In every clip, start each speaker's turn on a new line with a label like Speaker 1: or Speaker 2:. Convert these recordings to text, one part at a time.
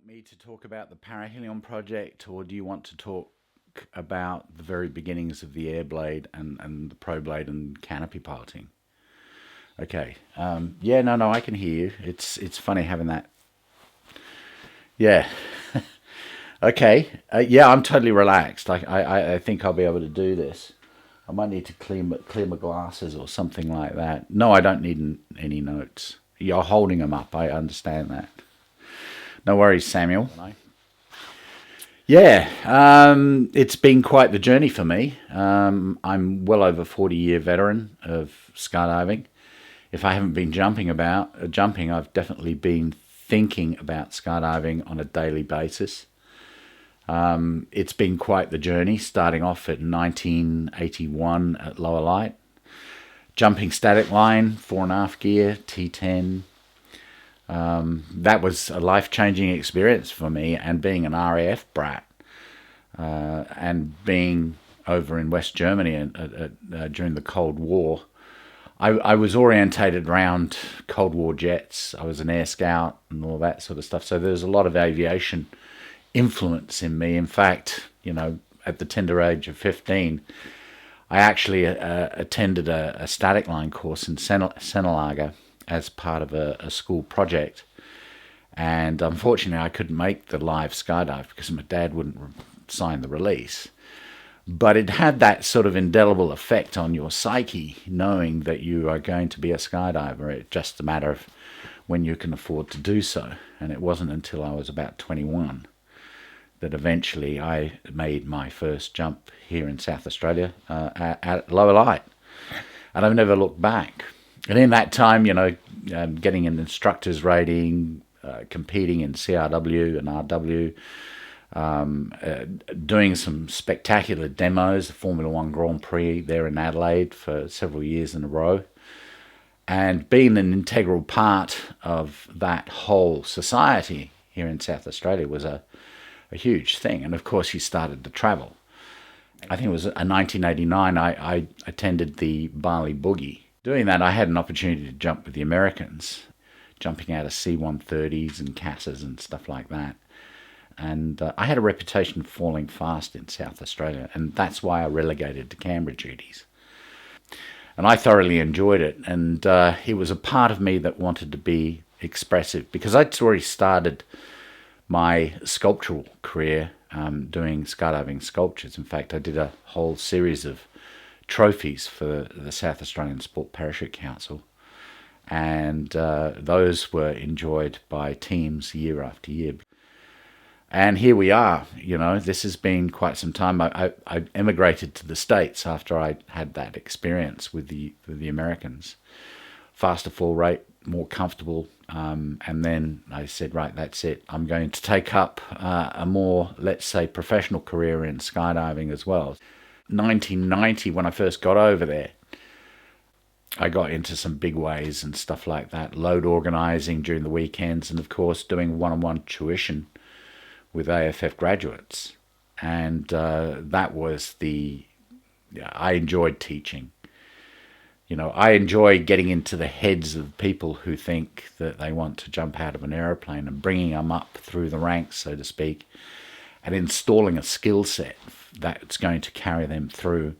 Speaker 1: Me to talk about the Parahelion Project, or do you want to talk about the very beginnings of the Airblade and the ProBlade and Canopy piloting? Okay. Yeah, no, I can hear you. It's funny having that. Yeah. Okay. Yeah, I'm totally relaxed. I think I'll be able to do this. I might need to clear my glasses or something like that. No, I don't need any notes. You're holding them up. I understand that. No worries, Samuel. Yeah, it's been quite the journey for me. I'm well over 40-year veteran of skydiving. If I haven't been jumping, I've definitely been thinking about skydiving on a daily basis. It's been quite the journey, starting off at 1981 at lower light, jumping static line, 4.5 gear, T10. That was a life-changing experience for me, and being an RAF brat and being over in West Germany during the Cold War, I was orientated around Cold War jets. I was an air scout and all that sort of stuff, so there's a lot of aviation influence in me. In fact, at the tender age of 15, I actually attended a static line course in Senelaga as part of a school project, and unfortunately I couldn't make the live skydive because my dad wouldn't sign the release. But it had that sort of indelible effect on your psyche, knowing that you are going to be a skydiver. It's just a matter of when you can afford to do so. And it wasn't until I was about 21 that eventually I made my first jump here in South Australia at lower light, and I've never looked back. And in that time, getting an instructor's rating, competing in CRW and RW, doing some spectacular demos, the Formula One Grand Prix there in Adelaide for several years in a row, and being an integral part of that whole society here in South Australia was a huge thing. And of course, you started to travel. I think it was in 1989, I attended the Bali Boogie. Doing that, I had an opportunity to jump with the Americans, jumping out of C-130s and CASs and stuff like that. And I had a reputation for falling fast in South Australia, and that's why I relegated to Canberra duties. And I thoroughly enjoyed it, and it was a part of me that wanted to be expressive, because I'd already started my sculptural career doing skydiving sculptures. In fact, I did a whole series of trophies for the South Australian Sport Parachute Council, and those were enjoyed by teams year after year. And here we are. This has been quite some time. I emigrated to the States after I had that experience with the Americans. Faster fall rate, more comfortable, and then I said, right, that's it. I'm going to take up a more, let's say, professional career in skydiving as well. 1990, when I first got over there, I got into some big ways and stuff like that, load organising during the weekends, and of course doing one-on-one tuition with AFF graduates. And that was I enjoyed teaching. I enjoy getting into the heads of people who think that they want to jump out of an aeroplane and bringing them up through the ranks, so to speak, and installing a skill set that's going to carry them through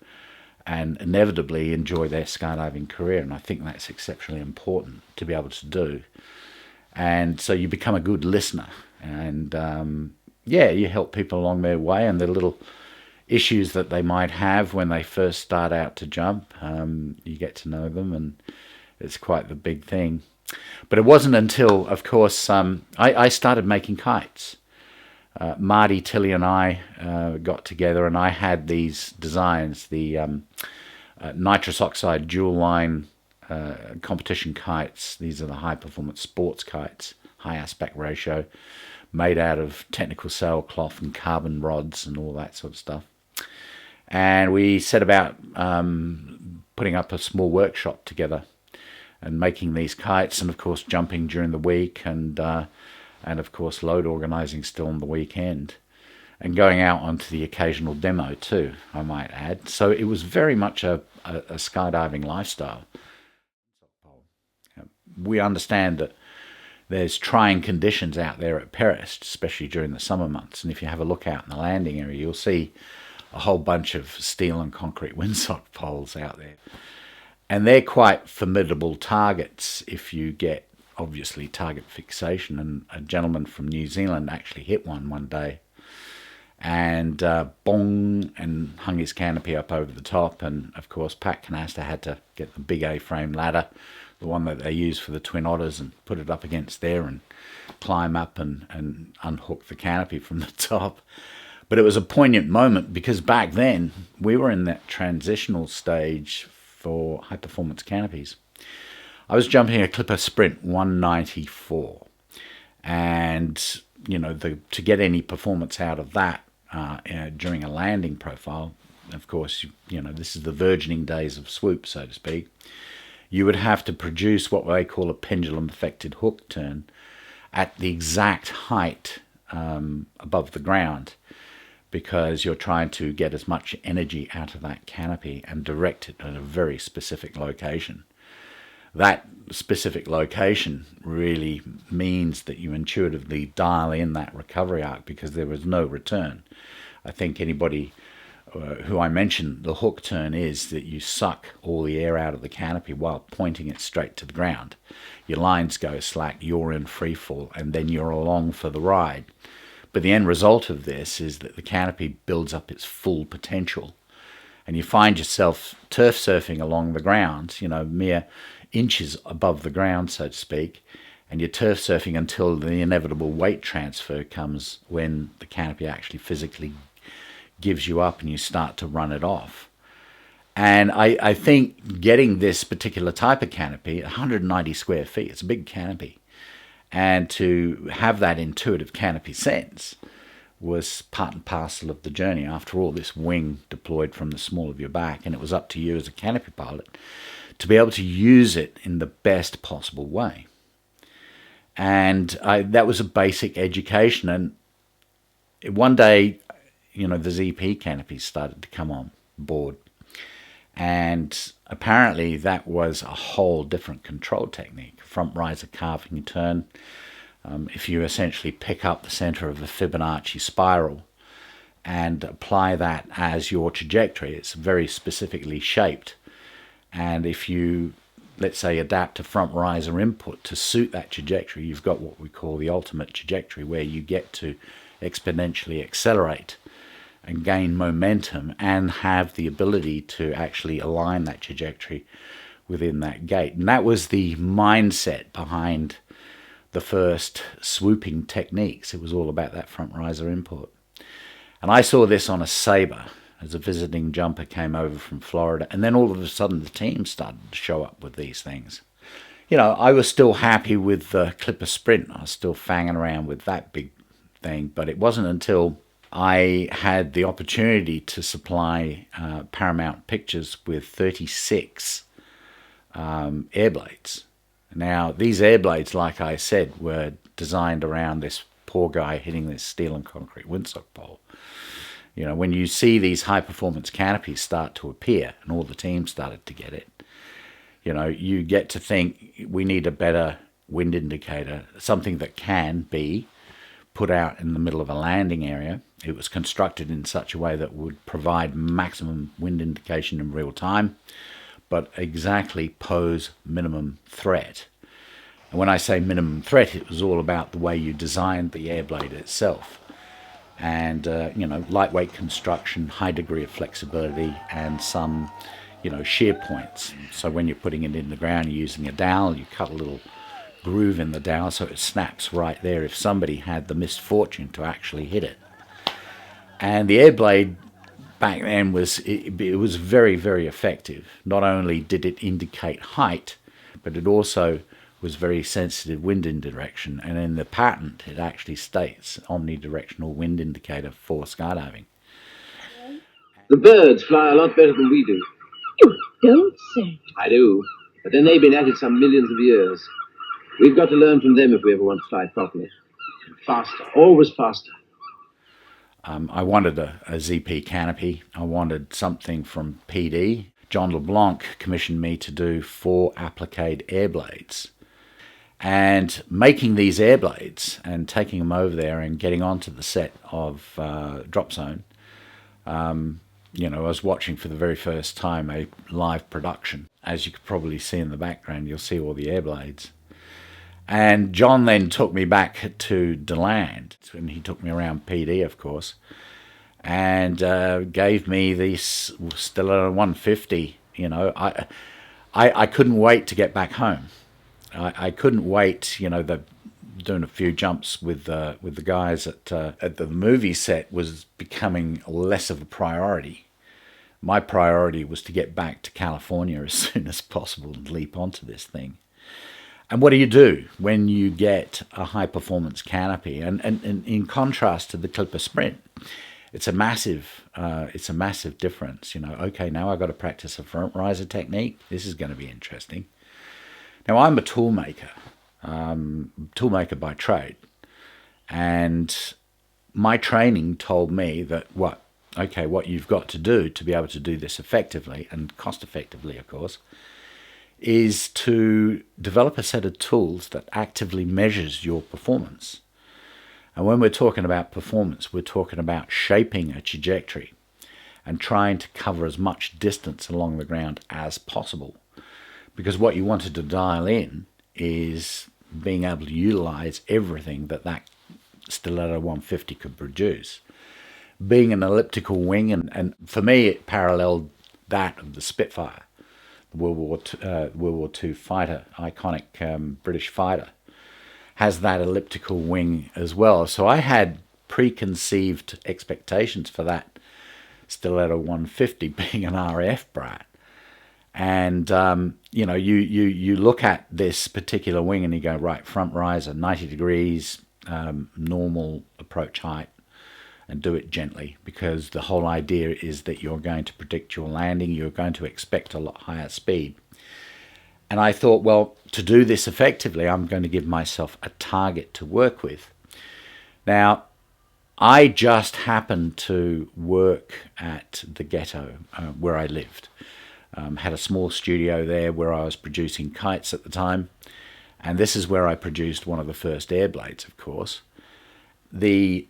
Speaker 1: and inevitably enjoy their skydiving career. And I think that's exceptionally important to be able to do. And so you become a good listener, and you help people along their way and their little issues that they might have when they first start out to jump. You get to know them, and it's quite the big thing. But it wasn't until, of course, I started making kites. Marty, Tilly and I got together, and I had these designs, the nitrous oxide dual line competition kites. These are the high performance sports kites, high aspect ratio, made out of technical sailcloth and carbon rods and all that sort of stuff. And we set about putting up a small workshop together and making these kites, and of course jumping during the week, and of course load organising still on the weekend, and going out onto the occasional demo too, I might add. So it was very much a skydiving lifestyle. We understand that there's trying conditions out there at Perris, especially during the summer months. And if you have a look out in the landing area, you'll see a whole bunch of steel and concrete windsock poles out there. And they're quite formidable targets if you get, obviously, target fixation. And a gentleman from New Zealand actually hit one day and bong, and hung his canopy up over the top. And, of course, Pat Canasta had to get the big A-frame ladder, the one that they use for the Twin Otters, and put it up against there and climb up and unhook the canopy from the top. But it was a poignant moment because back then we were in that transitional stage for high-performance canopies. I was jumping a Clipper Sprint 194, and to get any performance out of that during a landing profile, of course, this is the virgining days of swoop, so to speak. You would have to produce what they call a pendulum-affected hook turn at the exact height above the ground, because you're trying to get as much energy out of that canopy and direct it at a very specific location. That specific location really means that you intuitively dial in that recovery arc, because there was no return. I think anybody who I mentioned, the hook turn is that you suck all the air out of the canopy while pointing it straight to the ground. Your lines go slack, you're in free fall, and then you're along for the ride. But the end result of this is that the canopy builds up its full potential, and you find yourself turf surfing along the ground, mere inches above the ground, so to speak, and you're turf surfing until the inevitable weight transfer comes when the canopy actually physically gives you up and you start to run it off. And I think getting this particular type of canopy, 190 square feet, it's a big canopy, and to have that intuitive canopy sense was part and parcel of the journey. After all, this wing deployed from the small of your back, and it was up to you as a canopy pilot to be able to use it in the best possible way. And that was a basic education. And one day, the ZP canopies started to come on board. And apparently that was a whole different control technique. Front riser carving turn. If you essentially pick up the center of a Fibonacci spiral and apply that as your trajectory, it's very specifically shaped. And if you, let's say, adapt a front riser input to suit that trajectory, you've got what we call the ultimate trajectory, where you get to exponentially accelerate and gain momentum and have the ability to actually align that trajectory within that gate. And that was the mindset behind the first swooping techniques. It was all about that front riser input. And I saw this on a Sabre as a visiting jumper came over from Florida, and then all of a sudden the team started to show up with these things. I was still happy with the Clipper Sprint. I was still fanging around with that big thing, but it wasn't until I had the opportunity to supply Paramount Pictures with 36 Airblades. Now, these Airblades, like I said, were designed around this poor guy hitting this steel and concrete windsock pole. When you see these high-performance canopies start to appear, and all the teams started to get it, you get to think we need a better wind indicator, something that can be put out in the middle of a landing area. It was constructed in such a way that would provide maximum wind indication in real time, but exactly pose minimum threat. And when I say minimum threat, it was all about the way you designed the Airblade itself. And, lightweight construction, high degree of flexibility, and some, shear points. So when you're putting it in the ground, you're using a dowel, you cut a little groove in the dowel so it snaps right there if somebody had the misfortune to actually hit it. And the Airblade back then it was very, very effective. Not only did it indicate height, but it also was very sensitive wind in direction, and in the patent it actually states omnidirectional wind indicator for skydiving.
Speaker 2: The birds fly a lot better than we do.
Speaker 3: You don't say.
Speaker 2: I do, but then they've been at it some millions of years. We've got to learn from them if we ever want to fly properly. Faster, always faster.
Speaker 1: I wanted a ZP canopy. I wanted something from PD. John LeBlanc commissioned me to do 4 appliqué Airblades. And making these Airblades and taking them over there and getting onto the set of Drop Zone, I was watching for the very first time a live production. As you could probably see in the background, you'll see all the Airblades. And John then took me back to DeLand, and he took me around PD, of course, and gave me this Stiletto 150. I couldn't wait to get back home. I couldn't wait, doing a few jumps with the guys at the movie set was becoming less of a priority. My priority was to get back to California as soon as possible and leap onto this thing. And what do you do when you get a high-performance canopy? And in contrast to the Clipper Sprint, it's a massive difference. Okay, now I've got to practice a front riser technique. This is going to be interesting. Now, I'm a toolmaker by trade, and my training told me that what you've got to do to be able to do this effectively, and cost effectively, of course, is to develop a set of tools that actively measures your performance. And when we're talking about performance, we're talking about shaping a trajectory and trying to cover as much distance along the ground as possible. Because what you wanted to dial in is being able to utilize everything that Stiletto 150 could produce. Being an elliptical wing, and for me it paralleled that of the Spitfire, the World War II fighter, iconic British fighter, has that elliptical wing as well. So I had preconceived expectations for that Stiletto 150 being an RF brat. And, you look at this particular wing and you go, right, front riser, 90 degrees, normal approach height, and do it gently, because the whole idea is that you're going to predict your landing, you're going to expect a lot higher speed. And I thought, well, to do this effectively, I'm going to give myself a target to work with. Now, I just happened to work at the Ghetto where I lived. Had a small studio there where I was producing kites at the time, and this is where I produced one of the first Airblades, of course. The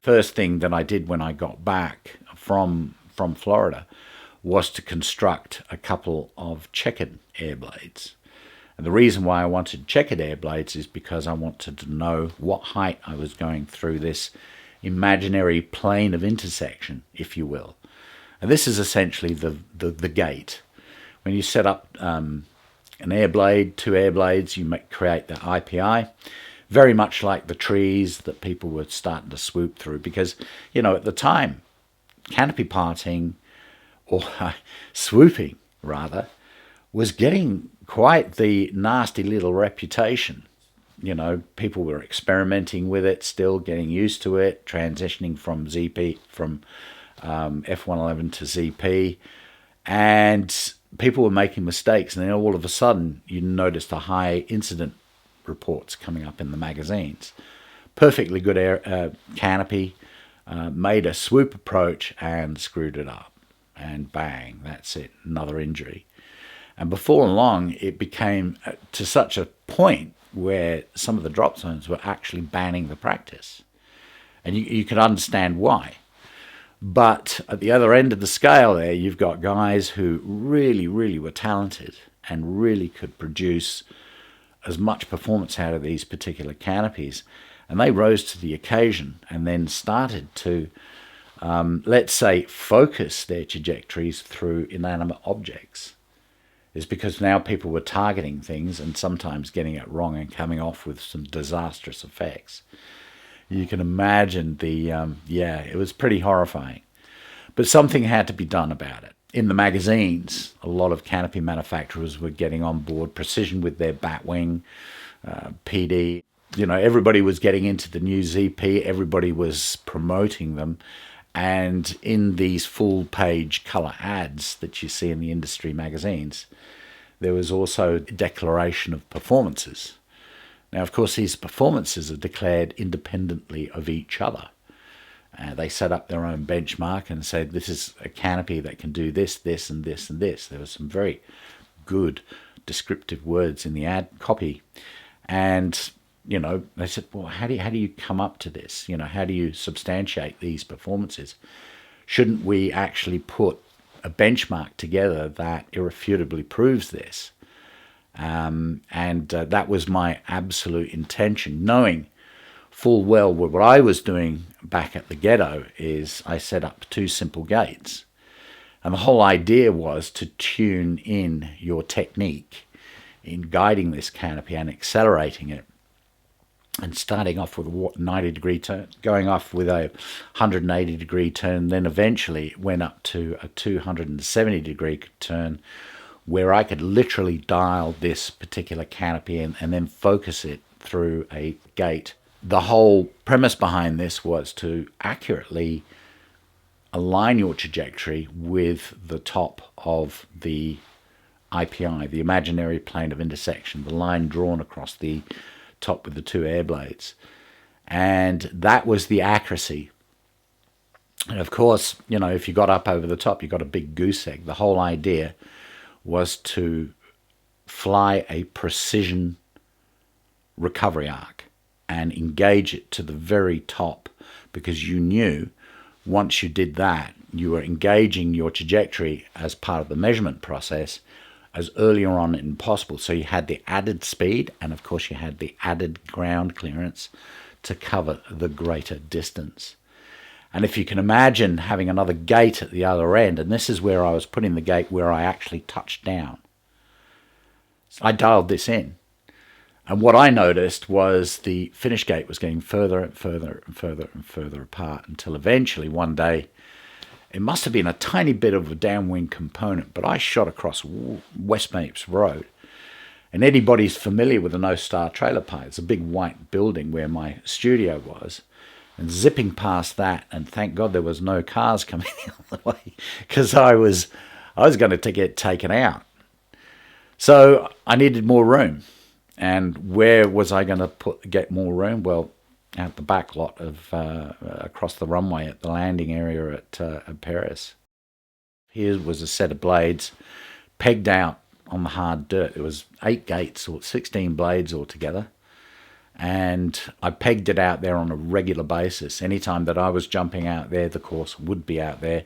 Speaker 1: first thing that I did when I got back from Florida was to construct a couple of checkered Airblades. And the reason why I wanted checkered Airblades is because I wanted to know what height I was going through this imaginary plane of intersection, if you will. And this is essentially the gate. When you set up an Airblade, two Airblades, you create the IPI, very much like the trees that people were starting to swoop through. Because, at the time, canopy parting, or swooping rather, was getting quite the nasty little reputation. People were experimenting with it, still getting used to it, transitioning from F111 to ZP, and people were making mistakes, and then all of a sudden you noticed a high incident reports coming up in the magazines. Perfectly good canopy, made a swoop approach and screwed it up, and bang, that's it, another injury. And before long it became to such a point where some of the drop zones were actually banning the practice, and you could understand why. But at the other end of the scale there, you've got guys who really, really were talented and really could produce as much performance out of these particular canopies. And they rose to the occasion and then started to, let's say, focus their trajectories through inanimate objects. It's because now people were targeting things and sometimes getting it wrong and coming off with some disastrous effects. You can imagine it was pretty horrifying. But something had to be done about it. In the magazines, a lot of canopy manufacturers were getting on board, Precision with their Batwing, PD. Everybody was getting into the new ZP, everybody was promoting them. And in these full-page colour ads that you see in the industry magazines, there was also a declaration of performances. Now, of course, these performances are declared independently of each other. They set up their own benchmark and said, this is a canopy that can do this, this, and this, and this. There were some very good descriptive words in the ad copy. And, you know, they said, well, how do you come up to this? You know, how do you substantiate these performances? Shouldn't we actually put a benchmark together that irrefutably proves this? That was my absolute intention, knowing full well what I was doing back at the Ghetto is I set up 2 simple gates. And the whole idea was to tune in your technique in guiding this canopy and accelerating it. And starting off with a 90-degree turn, going off with a 180-degree turn, then eventually it went up to a 270-degree turn where I could literally dial this particular canopy in and then focus it through a gate. The whole premise behind this was to accurately align your trajectory with the top of the IPI, the imaginary plane of intersection, the line drawn across the top with the 2 Airblades. And that was the accuracy. And of course, you know, if you got up over the top, you got a big goose egg. The whole idea was to fly a precision recovery arc and engage it to the very top, because you knew once you did that, you were engaging your trajectory as part of the measurement process as earlier on as possible. So you had the added speed, and of course you had the added ground clearance to cover the greater distance. And if you can imagine having another gate at the other end, and this is where I was putting the gate where I actually touched down. So I dialed this in. And what I noticed was the finish gate was getting further and further and further and further apart until eventually one day, it must have been a tiny bit of a downwind component, but I shot across West Mapes Road. And anybody's familiar with the No Star Trailer Park, it's a big white building where my studio was. And zipping past that, and thank God there was no cars coming the way, because I was going to get taken out. So I needed more room. And where was I going to get more room? Well, out the back lot of across the runway at the landing area at Perris. Here was a set of blades pegged out on the hard dirt. There was 8 gates or 16 blades altogether. And I pegged it out there on a regular basis. Anytime that I was jumping out there, the course would be out there.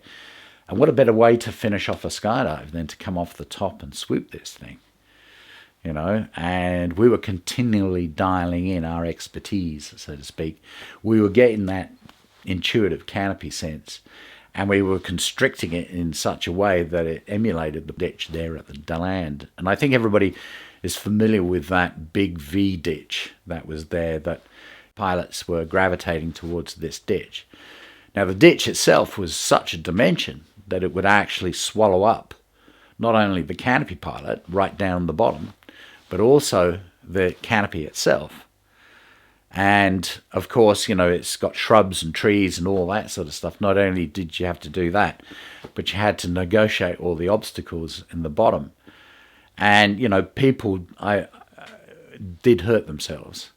Speaker 1: And what a better way to finish off a skydive than to come off the top and swoop this thing, you know? And we were continually dialing in our expertise, so to speak. We were getting that intuitive canopy sense, and we were constricting it in such a way that it emulated the ditch there at the land. And I think everybody is familiar with that big V ditch that was there, that pilots were gravitating towards this ditch. Now the ditch itself was such a dimension that it would actually swallow up not only the canopy pilot right down the bottom, but also the canopy itself. And of course, you know, it's got shrubs and trees and all that sort of stuff. Not only did you have to do that, but you had to negotiate all the obstacles in the bottom. And, you know, people did hurt themselves.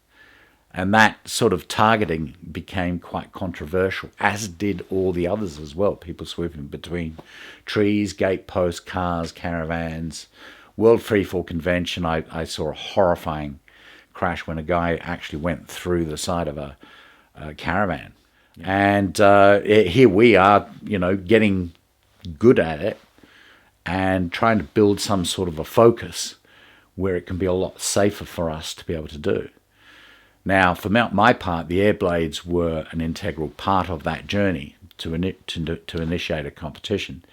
Speaker 1: And that sort of targeting became quite controversial, as did all the others as well. People swooping between trees, gate posts, cars, caravans. World Freefall Convention, I saw a horrifying crash when a guy actually went through the side of a caravan. And here we are, you know, getting good at it and trying to build some sort of a focus where it can be a lot safer for us to be able to do. Now, for my part, the Airblades were an integral part of that journey to initiate a competition.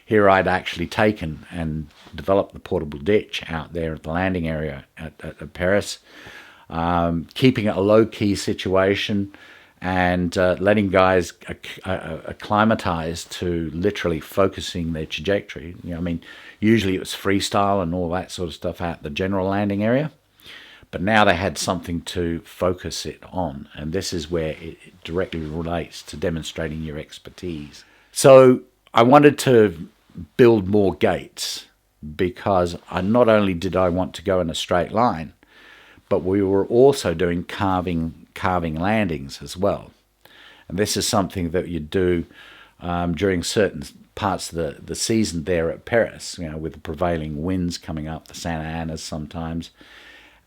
Speaker 1: Here I'd actually taken and developed the portable ditch out there at the landing area at Perris, keeping it a low-key situation and letting guys acclimatize to literally focusing their trajectory. You know, I mean, usually it was freestyle and all that sort of stuff at the general landing area, but now they had something to focus it on, and this is where it directly relates to demonstrating your expertise. So I wanted to build more gates because not only did I want to go in a straight line, but we were also doing carving landings as well. And this is something that you do during certain parts of the season there at Perris, you know, with the prevailing winds coming up, the Santa Anas sometimes.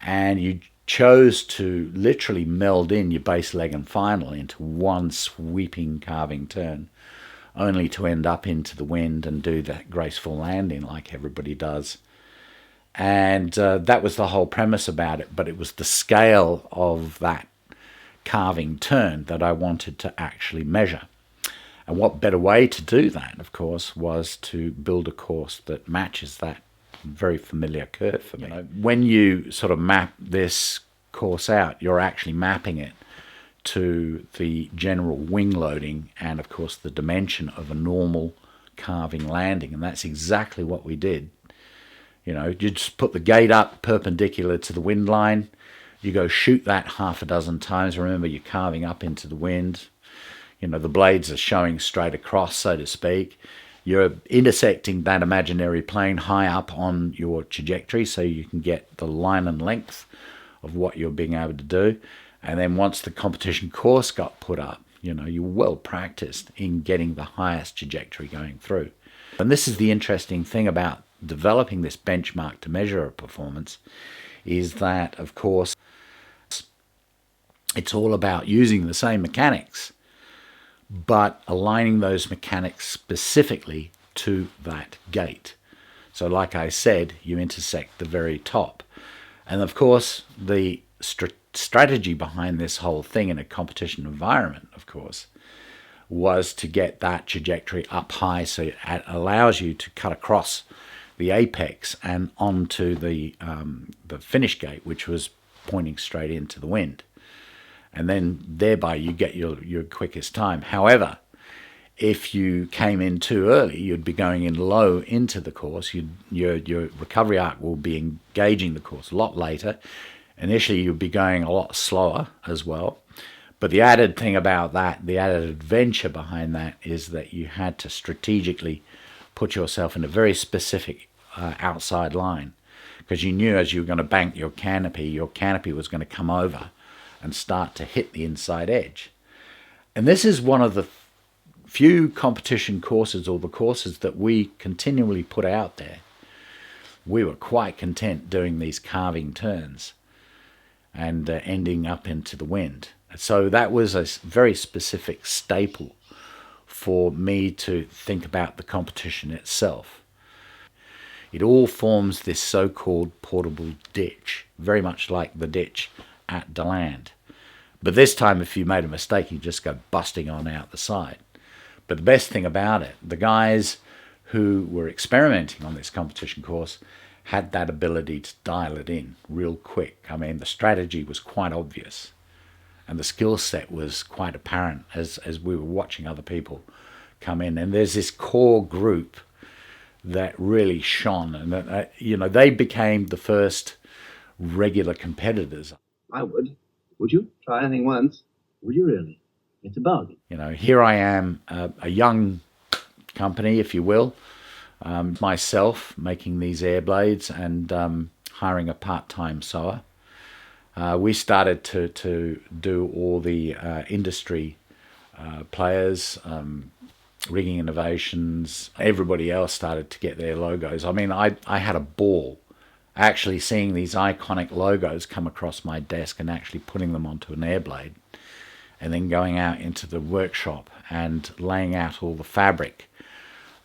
Speaker 1: And you chose to literally meld in your base, leg and final into one sweeping carving turn, only to end up into the wind and do that graceful landing like everybody does. And that was the whole premise about it, but it was the scale of that carving turn that I wanted to actually measure. And what better way to do that, of course, was to build a course that matches that very familiar curve for me. When you sort of map this course out, you're actually mapping it to the general wing loading and, of course, the dimension of a normal carving landing. And that's exactly what we did. You know, you just put the gate up perpendicular to the wind line. You go shoot that half a dozen times. Remember, you're carving up into the wind. You know, the blades are showing straight across, so to speak. You're intersecting that imaginary plane high up on your trajectory so you can get the line and length of what you're being able to do. And then once the competition course got put up, you know, you're well practiced in getting the highest trajectory going through. And this is the interesting thing about developing this benchmark to measure a performance, is that, of course, it's all about using the same mechanics, but aligning those mechanics specifically to that gate. So like I said, you intersect the very top. And of course, the strategy behind this whole thing in a competition environment, of course, was to get that trajectory up high so it allows you to cut across the apex and onto the finish gate, which was pointing straight into the wind. And then thereby you get your quickest time. However, if you came in too early, you'd be going in low into the course. Your recovery arc will be engaging the course a lot later. Initially, you'd be going a lot slower as well. But the added thing about that, the added adventure behind that, is that you had to strategically put yourself in a very specific outside line, because you knew as you were going to bank your canopy was going to come over and start to hit the inside edge. And this is one of the few competition courses, or the courses that we continually put out there. We were quite content doing these carving turns and ending up into the wind. So that was a very specific staple for me to think about the competition itself. It all forms this so-called portable ditch, very much like the ditch at DeLand. But this time, if you made a mistake, you just go busting on out the side. But the best thing about it, the guys who were experimenting on this competition course had that ability to dial it in real quick. I mean, the strategy was quite obvious, and the skill set was quite apparent as we were watching other people come in. And there's this core group that really shone, and you know, they became the first regular competitors.
Speaker 2: I would. Would you? Try anything once. Would you really? It's a bargain.
Speaker 1: You know, here I am, a young company, if you will, myself making these Airblades and hiring a part-time sewer. We started to do all the industry players, Rigging Innovations. Everybody else started to get their logos. I mean, I had a ball actually seeing these iconic logos come across my desk and actually putting them onto an Airblade, and then going out into the workshop and laying out all the fabric,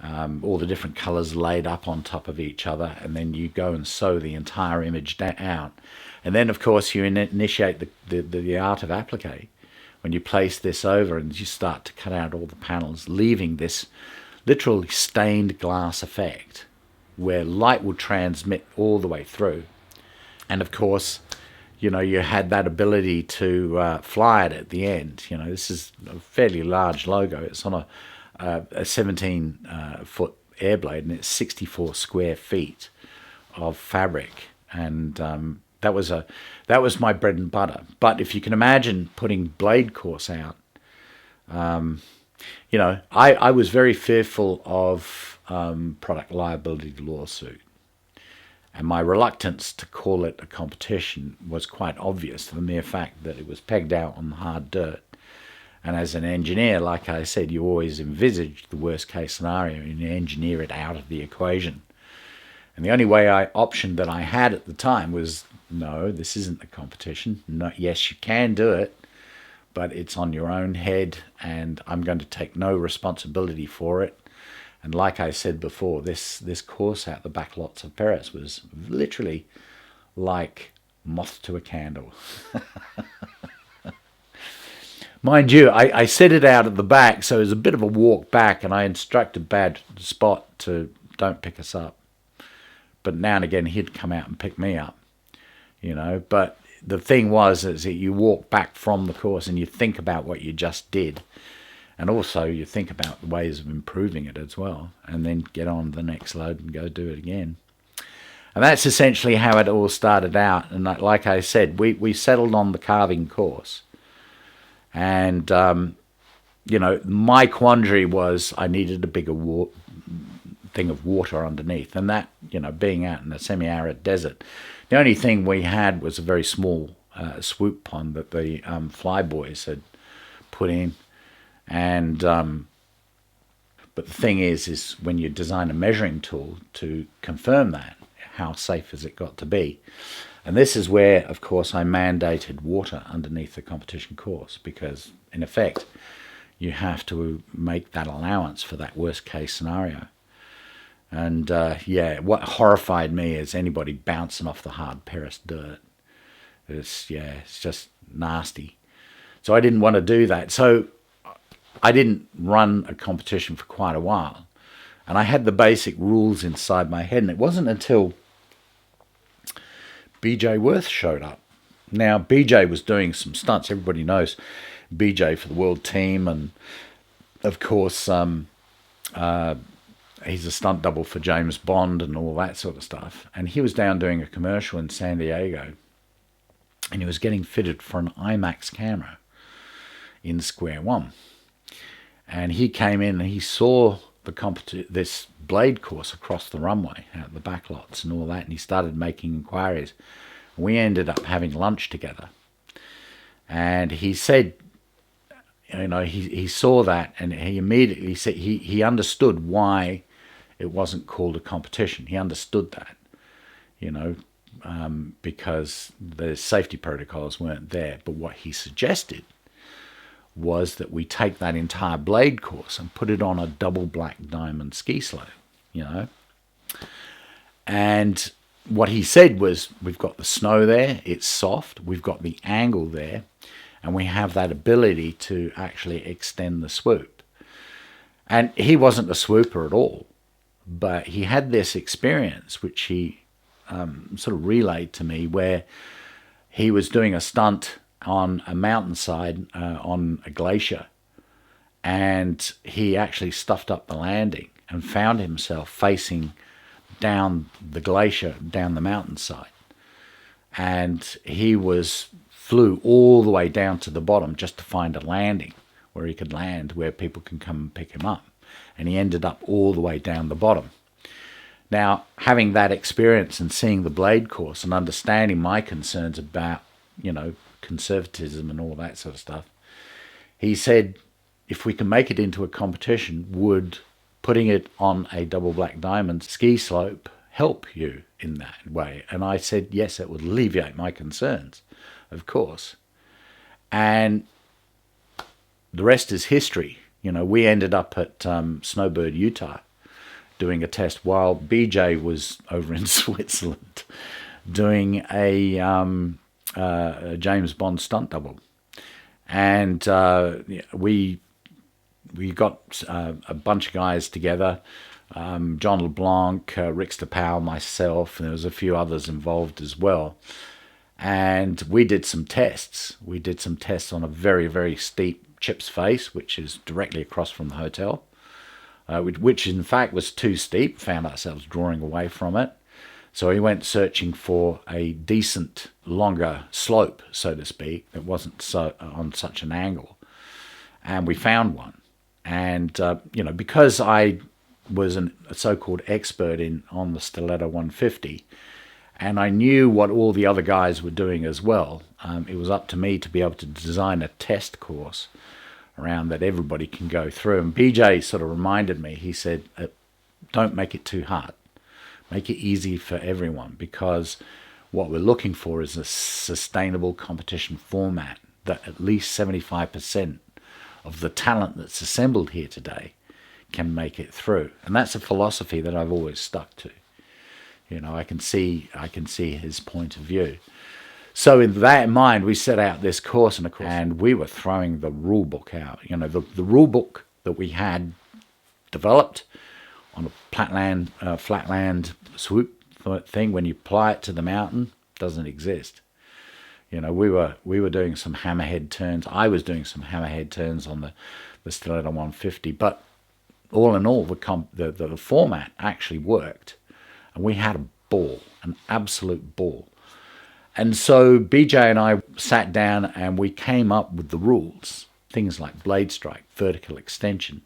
Speaker 1: all the different colors laid up on top of each other, and then you go and sew the entire image out. And then, of course, you initiate the art of appliqué when you place this over and you start to cut out all the panels, leaving this literally stained glass effect where light will transmit all the way through. And of course, you know, you had that ability to fly it at the end. You know, this is a fairly large logo. It's on a 17-foot Airblade, and it's 64 square feet of fabric. And that was my bread and butter. But if you can imagine putting blade course out, you know, I was very fearful of product liability lawsuit. And my reluctance to call it a competition was quite obvious, the mere fact that it was pegged out on the hard dirt. And as an engineer, like I said, you always envisage the worst case scenario and you engineer it out of the equation. And the only option that I had at the time was, no, this isn't a competition. No, yes, you can do it, but it's on your own head, and I'm going to take no responsibility for it. And like I said before, this course out the back lots of Perris was literally like moth to a candle. Mind you, I set it out at the back, so it was a bit of a walk back, and I instructed Bad Spot to don't pick us up. But now and again, he'd come out and pick me up, you know. But the thing was, is that you walk back from the course and you think about what you just did. And also you think about the ways of improving it as well, and then get on the next load and go do it again. And that's essentially how it all started out. And like I said, we settled on the carving course. And, you know, my quandary was I needed a bigger thing of water underneath. And that, you know, being out in a semi-arid desert, the only thing we had was a very small swoop pond that the flyboys had put in. And but the thing is when you design a measuring tool to confirm that, how safe has it got to be? And this is where, of course, I mandated water underneath the competition course, because in effect you have to make that allowance for that worst case scenario. And yeah, what horrified me is anybody bouncing off the hard Perris dirt. It's just nasty. So I didn't want to do that. So I didn't run a competition for quite a while, and I had the basic rules inside my head, and it wasn't until BJ Worth showed up. Now, BJ was doing some stunts. Everybody knows BJ for the world team, and of course he's a stunt double for James Bond and all that sort of stuff. And he was down doing a commercial in San Diego, and he was getting fitted for an IMAX camera in Square One. And he came in and he saw this blade course across the runway out the back lots and all that, and he started making inquiries. We ended up having lunch together, and he said, you know, he saw that, and he immediately said he understood why it wasn't called a competition. He understood that, you know, because the safety protocols weren't there. But what he suggested was that we take that entire blade course and put it on a double black diamond ski slope, you know. And what he said was, we've got the snow there, it's soft, we've got the angle there, and we have that ability to actually extend the swoop. And he wasn't a swooper at all, but he had this experience which he sort of relayed to me, where he was doing a stunt on a mountainside on a glacier, and he actually stuffed up the landing and found himself facing down the glacier, down the mountainside, and he flew all the way down to the bottom just to find a landing where he could land, where people can come and pick him up, and he ended up all the way down the bottom. Now, having that experience and seeing the blade course and understanding my concerns about, you know, conservatism and all that sort of stuff, he said, if we can make it into a competition, would putting it on a double black diamond ski slope help you in that way? And I said, yes, it would alleviate my concerns, of course. And the rest is history. You know, we ended up at Snowbird, Utah, doing a test while BJ was over in Switzerland doing a James Bond stunt double. And we got a bunch of guys together, John LeBlanc, Rick Stapau, myself, and there was a few others involved as well. And we did some tests. We did some tests on a very, very steep Chips Face, which is directly across from the hotel, which in fact was too steep. Found ourselves drawing away from it. So he went searching for a decent, longer slope, so to speak, that wasn't so on such an angle. And we found one. And, you know, because I was a so-called expert on the Stiletto 150, and I knew what all the other guys were doing as well, it was up to me to be able to design a test course around that everybody can go through. And BJ sort of reminded me, he said, don't make it too hard. make it easy for everyone, because what we're looking for is a sustainable competition format that at least 75% of the talent that's assembled here today can make it through. And that's a philosophy that I've always stuck to. I can see his point of view. So in that mind, we set out this course, and we were throwing the rule book out. The rule book that we had developed on a flatland swoop thing, when you apply it to the mountain, doesn't exist. We were doing some hammerhead turns. I was doing some hammerhead turns on the Stiletto 150, but all in all, the format actually worked, and we had a ball, an absolute ball. And so BJ and I sat down and we came up with the rules, things like blade strike, vertical extension,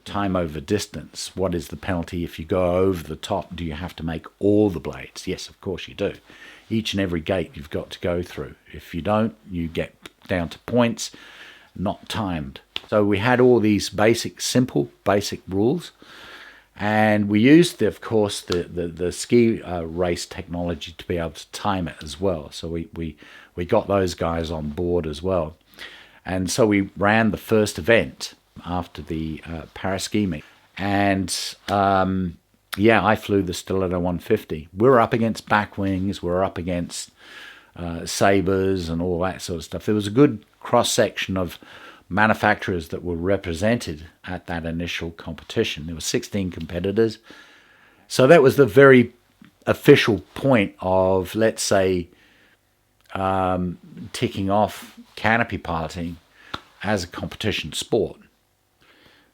Speaker 1: time over distance. What is the penalty if you go over the top? Do you have to make all the blades? Yes, of course you do. Each and every gate you've got to go through. If you don't, you get down to points, not timed. So we had all these simple basic rules. And we used, of course, the ski race technology to be able to time it as well. So we got those guys on board as well. And so we ran the first event after the Paris ski meet. And I flew the Stiletto 150. We were up against back wings. We were up against sabers and all that sort of stuff. There was a good cross-section of manufacturers that were represented at that initial competition. There were 16 competitors. So that was the very official point of, let's say, ticking off canopy piloting as a competition sport.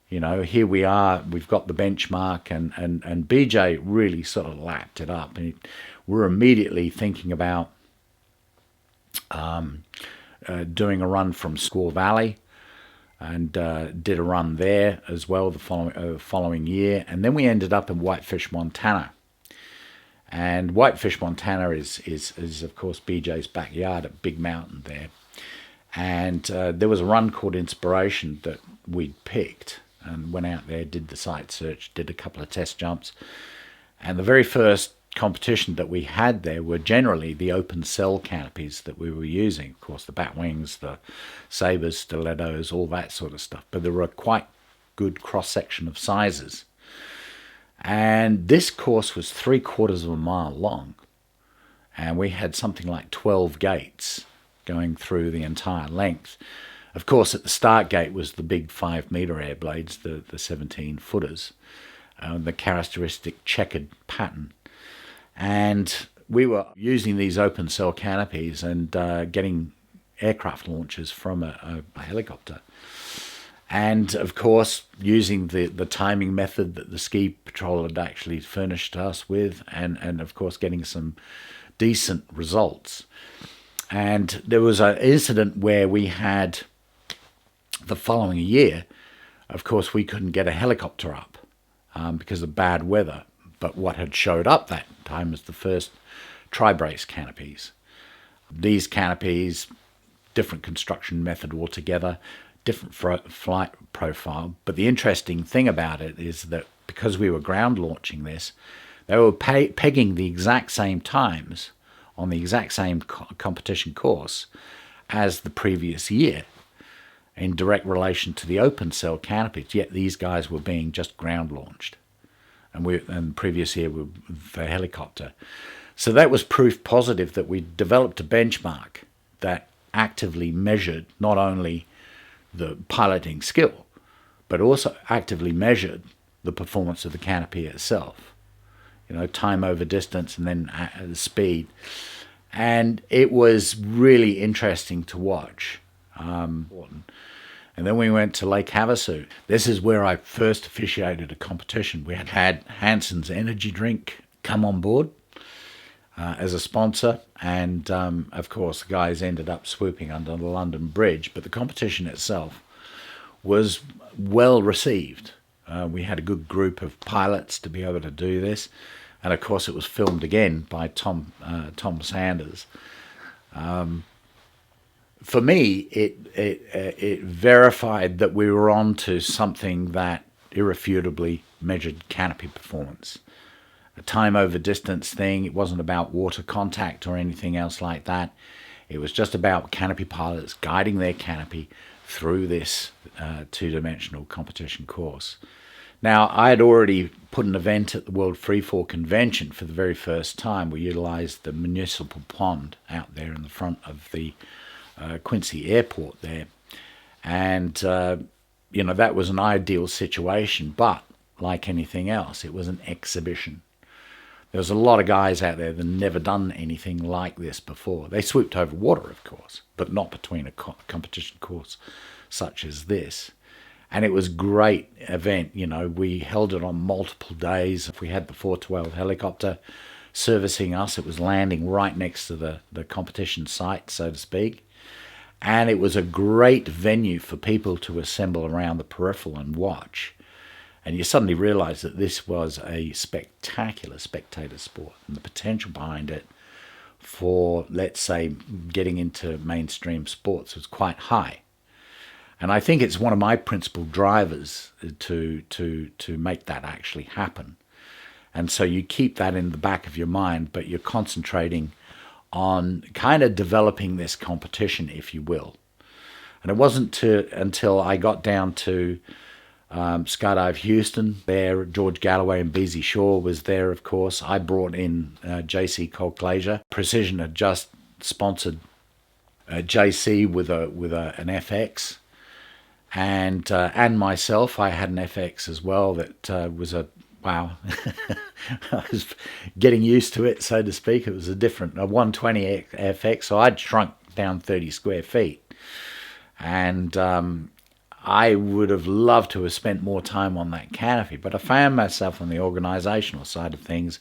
Speaker 1: Here we are, we've got the benchmark, and BJ really sort of lapped it up. And we're immediately thinking about doing a run from Squaw Valley, and did a run there as well the following year. And then we ended up in Whitefish, Montana. And Whitefish, Montana is of course BJ's backyard at Big Mountain there. And there was a run called Inspiration that we'd picked, and went out there, did the site search, did a couple of test jumps. And the very first competition that we had there were generally the open cell canopies that we were using. Of course, the bat wings, the sabers, stilettos, all that sort of stuff. But there were a quite good cross-section of sizes. And this course was 3/4 of a mile long. And we had something like 12 gates going through the entire length. Of course, at the start gate was the big 5-meter Airblades, the 17-footers, the characteristic checkered pattern. And we were using these open cell canopies and getting aircraft launches from a helicopter. And, of course, using the timing method that the ski patrol had actually furnished us with, and of course, getting some decent results. And there was an incident where we had, the following year, of course, we couldn't get a helicopter up because of bad weather. But what had showed up that time was the first tri-brace canopies. These canopies, different construction method altogether, different flight profile. But the interesting thing about it is that because we were ground launching this, they were pegging the exact same times on the exact same competition course as the previous year in direct relation to the open cell canopies, yet these guys were being just ground launched. And the previous year with the helicopter. So that was proof positive that we developed a benchmark that actively measured not only the piloting skill, but also actively measured the performance of the canopy itself. Time over distance and then the speed. And it was really interesting to watch. And then we went to Lake Havasu. This is where I first officiated a competition. We had Hanson's energy drink come on board as a sponsor. And, of course, the guys ended up swooping under the London Bridge. But the competition itself was well received. We had a good group of pilots to be able to do this. And, of course, it was filmed again by Tom Sanders. For me, it verified that we were on to something that irrefutably measured canopy performance. a time over distance thing. It wasn't about water contact or anything else like that. It was just about canopy pilots guiding their canopy through this two-dimensional competition course. Now, I had already put an event at the World Freefall Convention for the very first time. We utilised the municipal pond out there in the front of the Quincy Airport there. And, you know, that was an ideal situation, but like anything else, it was an exhibition. There was a lot of guys out there that had never done anything like this before. They swooped over water, of course, but not between a competition course such as this. And it was a great event. You know, we held it on multiple days. We had the 412 helicopter servicing us. It was landing right next to the competition site, so to speak. And it was a great venue for people to assemble around the peripheral and watch. And you suddenly realize that this was a spectacular spectator sport, and the potential behind it for, let's say, getting into mainstream sports was quite high. And I think it's one of my principal drivers to make that actually happen. And so you keep that in the back of your mind, but you're concentrating on kind of developing this competition, if you will. And it wasn't until I got down to Skydive Houston there, George Galloway and Beezy Shaw was there, of course. I brought in JC Colclasia. Precision had just sponsored JC with an FX. And myself, I had an FX as well that was a, wow, I was getting used to it, so to speak. It was a 120 FX, so I'd shrunk down 30 square feet. And I would have loved to have spent more time on that canopy, but I found myself on the organisational side of things,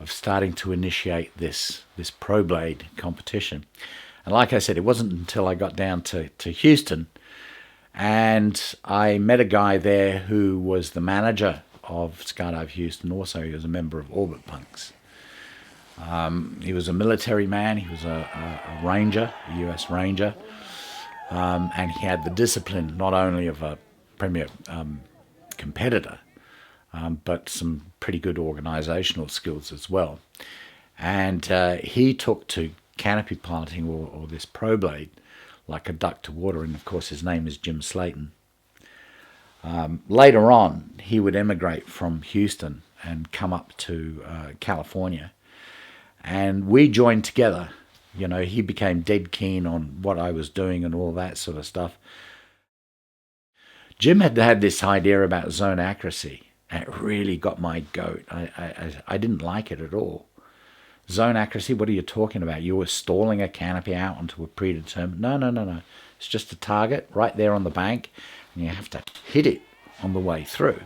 Speaker 1: of starting to initiate this ProBlade competition. And like I said, it wasn't until I got down to Houston and I met a guy there who was the manager of Skydive Houston. Also, he was a member of Orbit Punks. He was a military man. He was a ranger, a US ranger. And he had the discipline not only of a premier competitor, but some pretty good organisational skills as well. And he took to canopy piloting or this ProBlade like a duck to water, and of course his name is Jim Slaton. Later on, he would emigrate from Houston and come up to California, and we joined together. You know, he became dead keen on what I was doing and all that sort of stuff. Jim had this idea about zone accuracy, and it really got my goat. I didn't like it at all. Zone accuracy, what are you talking about? You were stalling a canopy out onto a predetermined... No. It's just a target right there on the bank, and you have to hit it on the way through.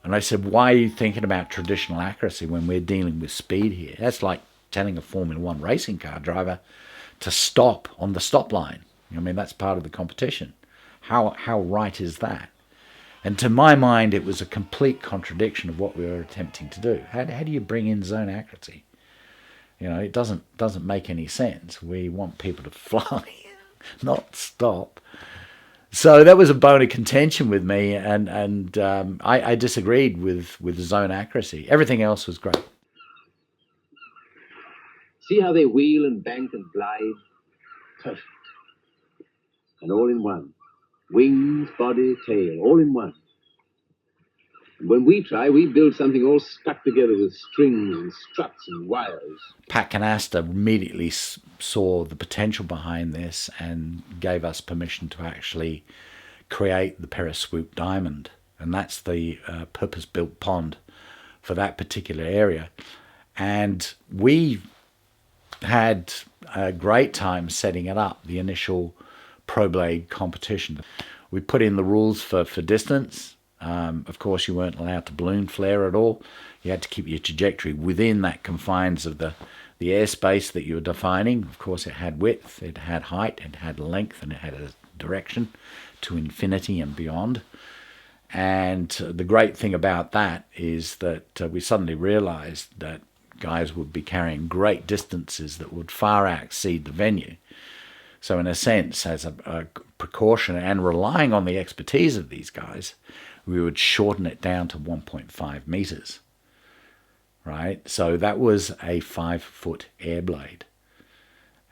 Speaker 1: And I said, why are you thinking about traditional accuracy when we're dealing with speed here? That's like telling a Formula One racing car driver to stop on the stop line. I mean, that's part of the competition. How right is that? And to my mind, it was a complete contradiction of what we were attempting to do. How do you bring in zone accuracy? You know, it doesn't make any sense. We want people to fly, not stop. So that was a bone of contention with me, and I disagreed with zone accuracy. Everything else was great.
Speaker 2: See how they wheel and bank and glide? Perfect. And all in one. Wings, body, tail, all in one. And when we try, we build something all stuck together with strings and struts and wires.
Speaker 1: Pat Canasta immediately saw the potential behind this and gave us permission to actually create the Perris Swoop Diamond. And that's the purpose-built pond for that particular area. And we had a great time setting it up, the initial ProBlade competition. We put in the rules for distance. Of course, you weren't allowed to balloon flare at all. You had to keep your trajectory within that confines of the airspace that you were defining. Of course, it had width, it had height, it had length, and it had a direction to infinity and beyond. And the great thing about that is that we suddenly realized that guys would be carrying great distances that would far exceed the venue. So in a sense, as a precaution and relying on the expertise of these guys, we would shorten it down to 1.5 meters. right? So that was a 5-foot Airblade.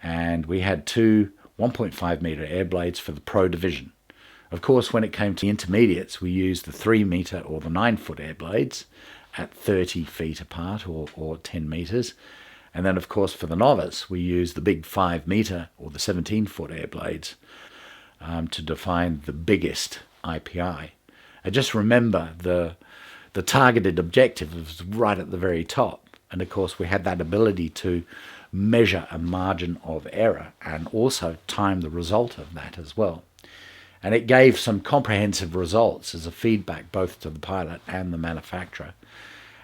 Speaker 1: And we had two 1.5 meter Airblades for the pro division. Of course, when it came to intermediates, we used the 3 meter or the 9-foot Airblades at 30 feet apart or 10 meters. And then, of course, for the novice, we used the big 5 meter or the 17-foot Airblades to define the biggest IPI. And just remember, the targeted objective was right at the very top. And of course, we had that ability to measure a margin of error and also time the result of that as well. And it gave some comprehensive results as a feedback both to the pilot and the manufacturer.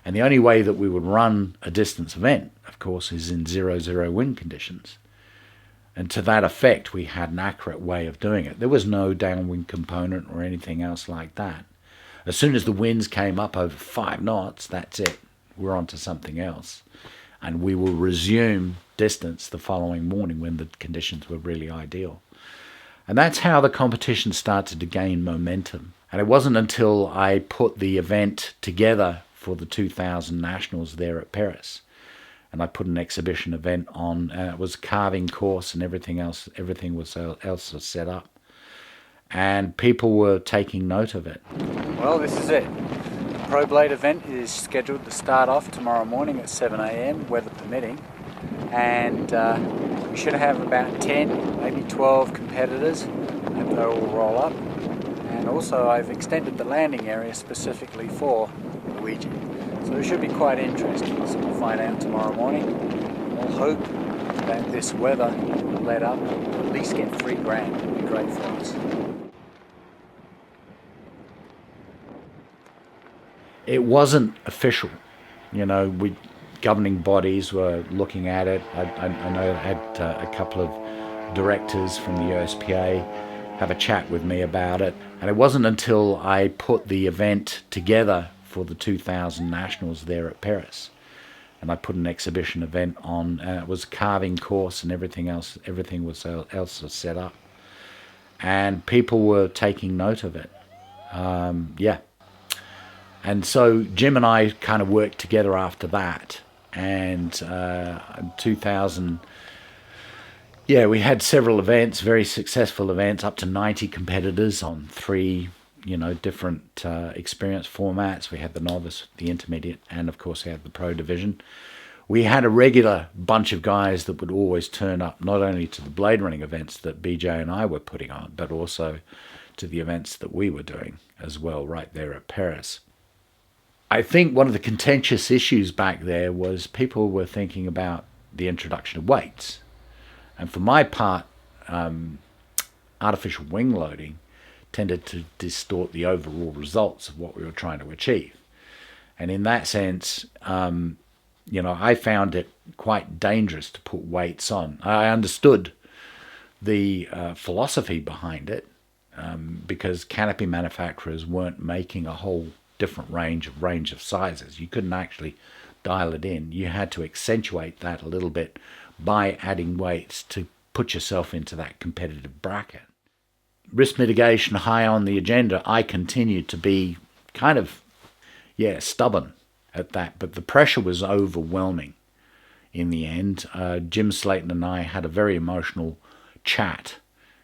Speaker 1: And the only way that we would run a distance event, of course, is in 0-0 wind conditions. And to that effect, we had an accurate way of doing it. There was no downwind component or anything else like that. As soon as the winds came up over 5 knots, that's it. We're on to something else. And we will resume distance the following morning when the conditions were really ideal. And that's how the competition started to gain momentum. And it wasn't until I put the event together for the 2000 Nationals there at Perris, and I put an exhibition event on, and it was a carving course and everything else was set up. And people were taking note of it. Well, this is it. The Pro Blade event is scheduled to start off tomorrow morning at 7 a.m, weather permitting. And we should have about 10, maybe 12 competitors. I hope they'll all roll up. And also I've extended the landing area specifically for Luigi. So it should be quite interesting. So we'll find out tomorrow morning. We'll hope that this weather will let up to at least get $3,000. It would be great for us. It wasn't official. You know, governing bodies were looking at it. I know I had a couple of directors from the USPA have a chat with me about it. And it wasn't until I put the event together for the 2000 Nationals there at Perris, and I put an exhibition event on, and it was a carving course and everything else was set up. And people were taking note of it. Yeah. And so Jim and I kind of worked together after that. And in 2000, yeah, we had several events, very successful events, up to 90 competitors on 3, different experience formats. We had the novice, the intermediate, and of course we had the pro division. We had a regular bunch of guys that would always turn up, not only to the blade running events that BJ and I were putting on, but also to the events that we were doing as well, right there at Perris. I think one of the contentious issues back there was people were thinking about the introduction of weights. And for my part, artificial wing loading tended to distort the overall results of what we were trying to achieve. And in that sense, I found it quite dangerous to put weights on. I understood the philosophy behind it because canopy manufacturers weren't making a whole different range of sizes. You couldn't actually dial it in. You had to accentuate that a little bit by adding weights to put yourself into that competitive bracket. Risk mitigation high on the agenda. I continued to be kind of, stubborn at that, but the pressure was overwhelming in the end. Jim Slaton and I had a very emotional chat,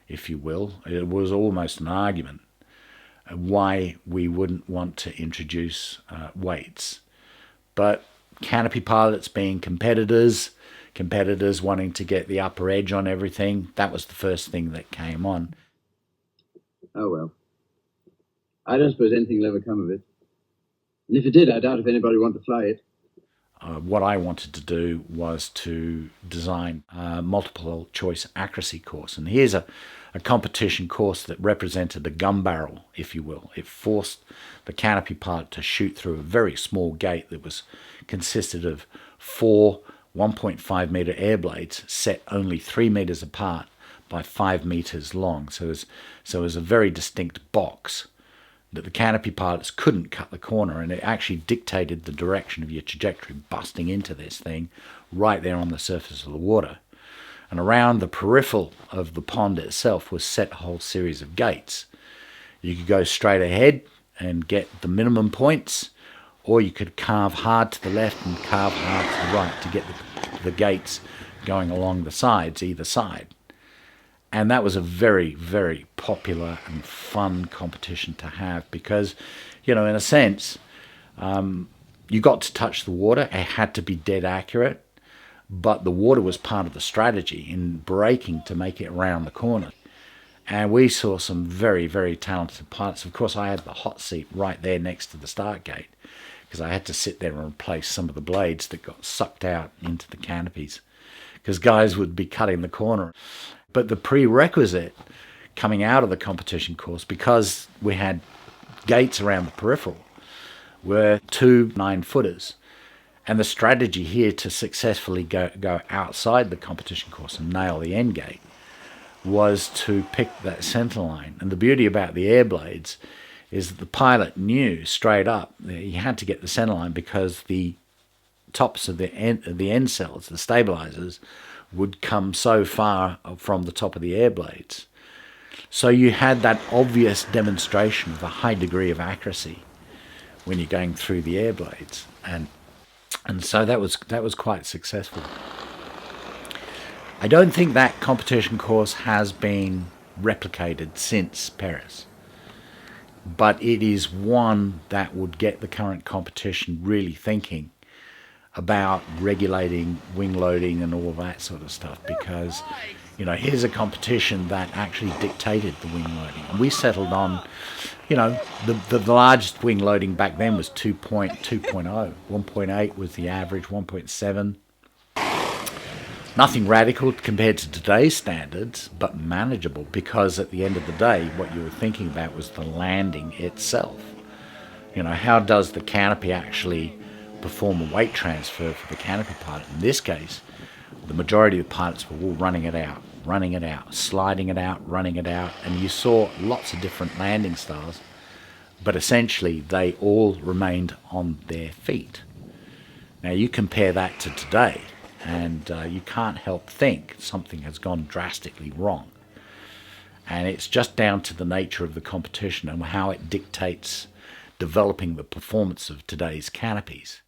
Speaker 1: if you will. It was almost an argument why we wouldn't want to introduce weights. But canopy pilots being competitors wanting to get the upper edge on everything, that was the first thing that came on.
Speaker 2: Oh well. I don't suppose anything will ever come of it. And if it did, I doubt if anybody would want to fly it.
Speaker 1: What I wanted to do was to design a multiple choice accuracy course. And here's a competition course that represented a gun barrel, if you will. It forced the canopy pilot to shoot through a very small gate that consisted of 4 1.5 meter Airblades set only 3 meters apart by 5 meters long. So it was a very distinct box that the canopy pilots couldn't cut the corner, and it actually dictated the direction of your trajectory busting into this thing right there on the surface of the water. And around the peripheral of the pond itself was set a whole series of gates. You could go straight ahead and get the minimum points, or you could carve hard to the left and carve hard to the right to get the gates going along the sides, either side. And that was a very, very popular and fun competition to have because, in a sense, you got to touch the water. It had to be dead accurate, but the water was part of the strategy in braking to make it around the corner. And we saw some very, very talented pilots. Of course, I had the hot seat right there next to the start gate because I had to sit there and replace some of the blades that got sucked out into the canopies because guys would be cutting the corner. But the prerequisite coming out of the competition course, because we had gates around the peripheral, were 2 9-footers. And the strategy here to successfully go outside the competition course and nail the end gate was to pick that center line. And the beauty about the Airblades is that the pilot knew straight up that he had to get the center line because the tops of the end cells, the stabilizers, would come so far from the top of the Airblades. So you had that obvious demonstration of a high degree of accuracy when you're going through the Airblades. And so that was quite successful. I don't think that competition course has been replicated since Perris, but it is one that would get the current competition really thinking about regulating wing loading and all that sort of stuff, because here's a competition that actually dictated the wing loading, and we settled on the largest wing loading back then was 2.0. 1.8 was the average, 1.7. Nothing radical compared to today's standards, but manageable, because at the end of the day what you were thinking about was the landing itself. How does the canopy actually perform a weight transfer for the canopy pilot? In this case, the majority of the pilots were all running it out, sliding it out, running it out, and you saw lots of different landing styles, but essentially they all remained on their feet. Now you compare that to today, and you can't help think something has gone drastically wrong. And it's just down to the nature of the competition and how it dictates developing the performance of today's canopies.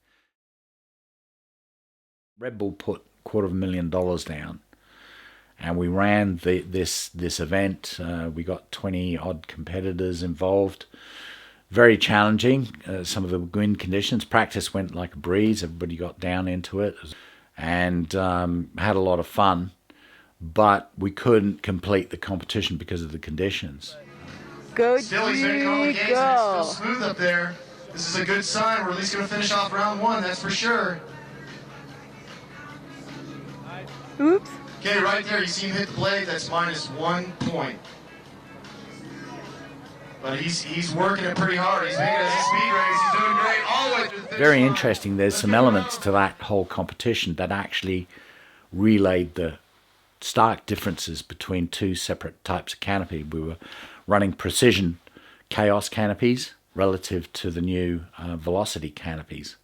Speaker 1: Red Bull put $250,000 down, and we ran this event. We got 20 odd competitors involved. Very challenging. Some of the wind conditions. Practice went like a breeze. Everybody got down into it and had a lot of fun. But we couldn't complete the competition because of the conditions.
Speaker 4: Go,
Speaker 5: Still, he's making all the gates, and it's still smooth up there. This is a good sign. We're at least going to finish off round 1, that's for sure.
Speaker 4: Oops.
Speaker 5: Okay, right there, you see him hit the blade, that's -1 point. But he's working it pretty hard. He's making it as a speed race. He's doing great all the way through the finish
Speaker 1: Very
Speaker 5: line.
Speaker 1: interesting. There's some elements to that whole competition that actually relayed the stark differences between 2 separate types of canopy. We were running precision chaos canopies relative to the new velocity canopies.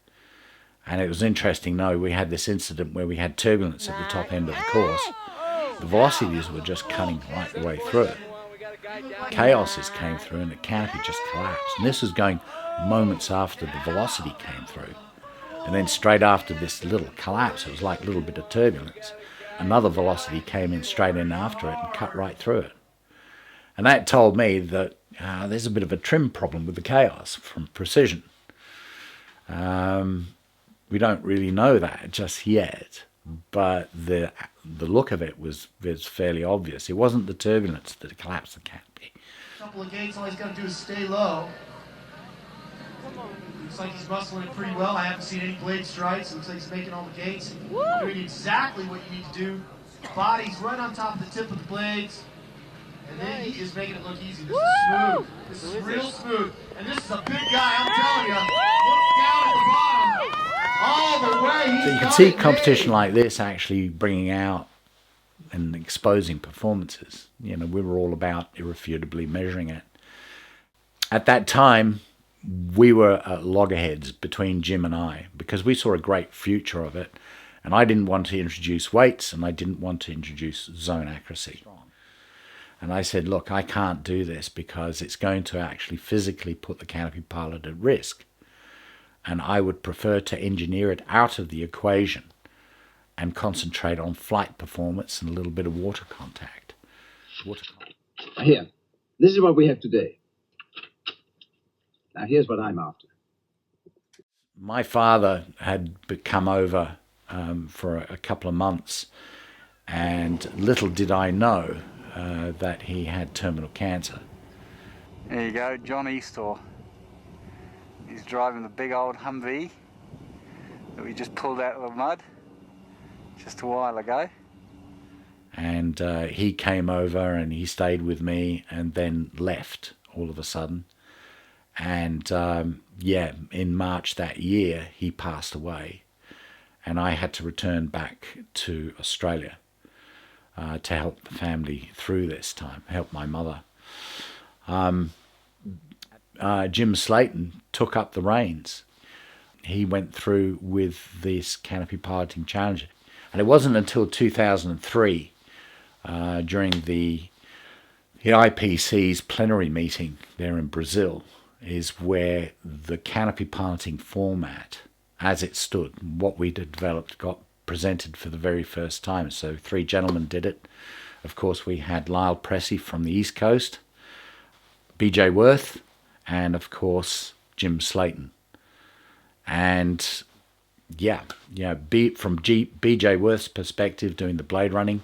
Speaker 1: And it was interesting, we had this incident where we had turbulence at the top end of the course. The velocities were just cutting right the way through it. Chaoses came through and the canopy just collapsed. And this was going moments after the velocity came through. And then straight after this little collapse, it was like a little bit of turbulence. Another velocity came in straight in after it and cut right through it. And that told me that there's a bit of a trim problem with the chaos from precision. We don't really know that just yet, but the look of it was fairly obvious. It wasn't the turbulence that collapsed the canopy.
Speaker 5: A couple of gates, all he's got to do is stay low. Looks like he's muscling it pretty well. I haven't seen any blade strikes. It looks like he's making all the gates. Doing exactly what you need to do. Body's right on top of the tip of the blades. And then he is making it look easy. This is smooth. This is real smooth. And this is a big guy, I'm telling you. Look down at the bottom. All the way.
Speaker 1: So you can see competition like this actually bringing out and exposing performances. We were all about irrefutably measuring it. At that time, we were at loggerheads between Jim and I because we saw a great future of it. And I didn't want to introduce weights and I didn't want to introduce zone accuracy. And I said, look, I can't do this because it's going to actually physically put the canopy pilot at risk. and I would prefer to engineer it out of the equation and concentrate on flight performance and a little bit of water contact.
Speaker 2: Here, this is what we have today. Now, here's what I'm after.
Speaker 1: My father had come over for a couple of months, and little did I know that he had terminal cancer.
Speaker 6: There you go, John Eastaugh. He's driving the big old Humvee that we just pulled out of the mud just a while ago.
Speaker 1: And he came over and he stayed with me and then left all of a sudden. And yeah, in March that year, he passed away. And I had to return back to Australia to help the family through this time, help my mother. Jim Slaton took up the reins. He went through with this canopy piloting challenge. And it wasn't until 2003, during the IPC's plenary meeting there in Brazil, is where the canopy piloting format, as it stood, what we'd developed, got presented for the very first time. So 3 gentlemen did it. Of course, we had Lyle Pressey from the East Coast, BJ Worth, and of course, Jim Slaton. And yeah, from BJ Worth's perspective, doing the blade running,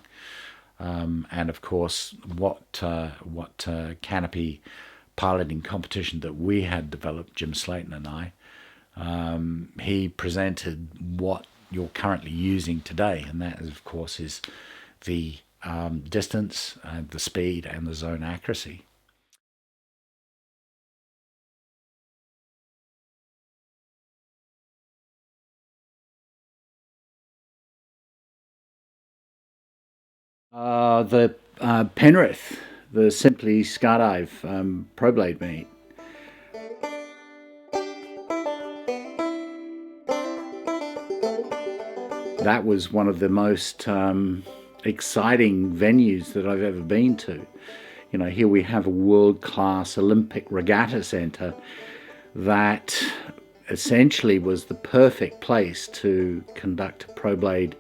Speaker 1: and of course, what canopy piloting competition that we had developed, Jim Slaton and I, he presented what you're currently using today, and that, of course, is the distance, the speed, and the zone accuracy. The Penrith, the Simply Skydive Pro Blade meet. That was one of the most exciting venues that I've ever been to. You know, here we have a world-class Olympic regatta centre that essentially was the perfect place to conduct a Pro Blade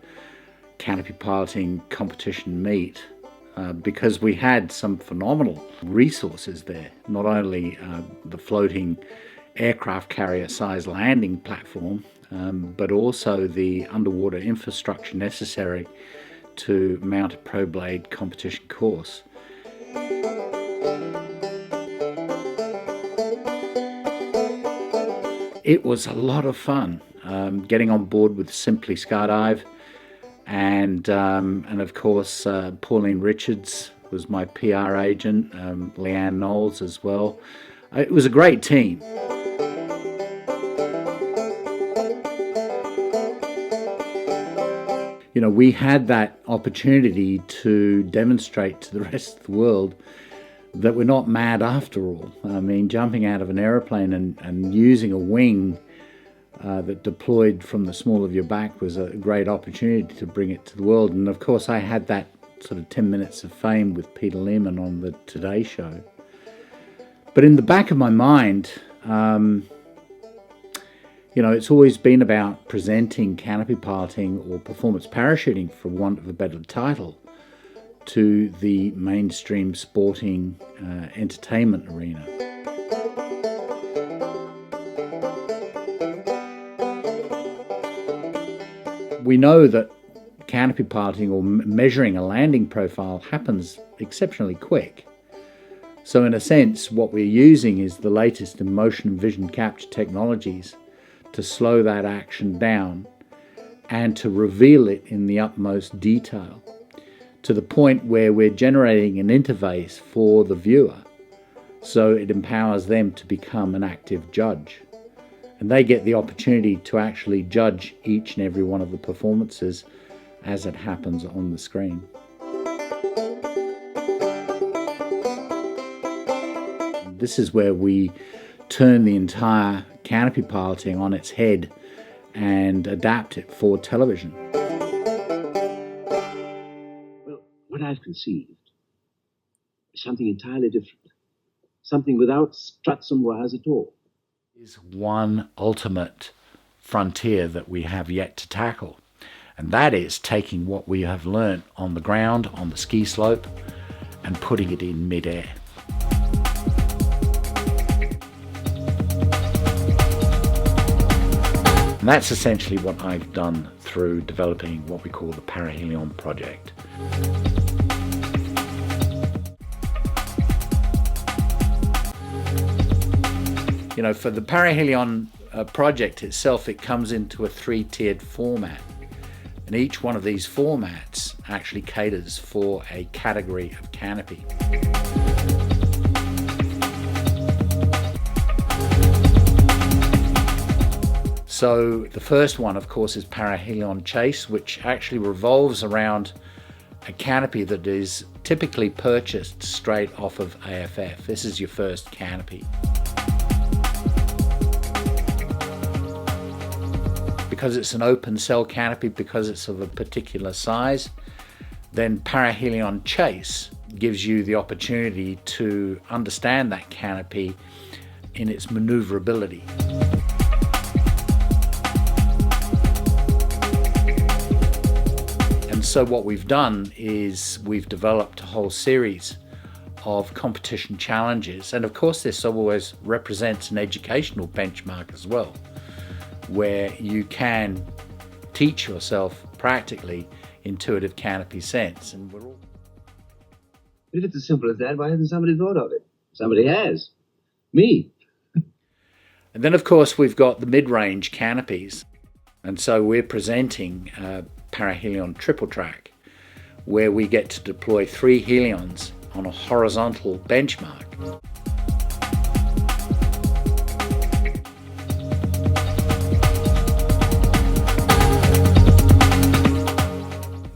Speaker 1: canopy piloting competition meet, because we had some phenomenal resources there. Not only the floating aircraft carrier size landing platform, but also the underwater infrastructure necessary to mount a Pro Blade competition course. It was a lot of fun getting on board with Simply Skydive. And of course, Pauline Richards was my PR agent, Leanne Knowles as well. It was a great team. You know, we had that opportunity to demonstrate to the rest of the world that we're not mad after all. I mean, jumping out of an aeroplane and using a wing that deployed from the small of your back was a great opportunity to bring it to the world. And of course, I had that sort of 10 minutes of fame with Peter Lehman on the Today Show. But in the back of my mind, you know, it's always been about presenting canopy piloting or performance parachuting, for want of a better title, to the mainstream sporting entertainment arena. We know that canopy piloting or measuring a landing profile happens exceptionally quick. So in a sense, what we're using is the latest in motion and vision capture technologies to slow that action down and to reveal it in the utmost detail, to the point where we're generating an interface for the viewer, so it empowers them to become an active judge. And they get the opportunity to actually judge each and every one of the performances as it happens on the screen. This is where we turn the entire canopy piloting on its head and adapt it for television.
Speaker 2: Well, what I've conceived is something entirely different. Something without struts and wires at all.
Speaker 1: Is one ultimate frontier that we have yet to tackle, and that is taking what we have learnt on the ground, on the ski slope, and putting it in mid-air. And that's essentially what I've done through developing what we call the Parahelion Project. You know, for the Parahelion project itself, it comes into a three-tiered format. And each one of these formats actually caters for a category of canopy. So the first one, of course, is Parahelion Chase, which actually revolves around a canopy that is typically purchased straight off of AFF. This is your first canopy. Because it's an open cell canopy, because it's of a particular size, then Parahelion Chase gives you the opportunity to understand that canopy in its maneuverability. And so what we've done is we've developed a whole series of competition challenges, and of course this always represents an educational benchmark as well, where you can teach yourself practically intuitive canopy sense. And we're all...
Speaker 2: If it's as simple as that, why hasn't somebody thought of it? Somebody has. Me.
Speaker 1: And then of course we've got the mid-range canopies, and so we're presenting Parahelion Triple Track, where we get to deploy 3 helions on a horizontal benchmark.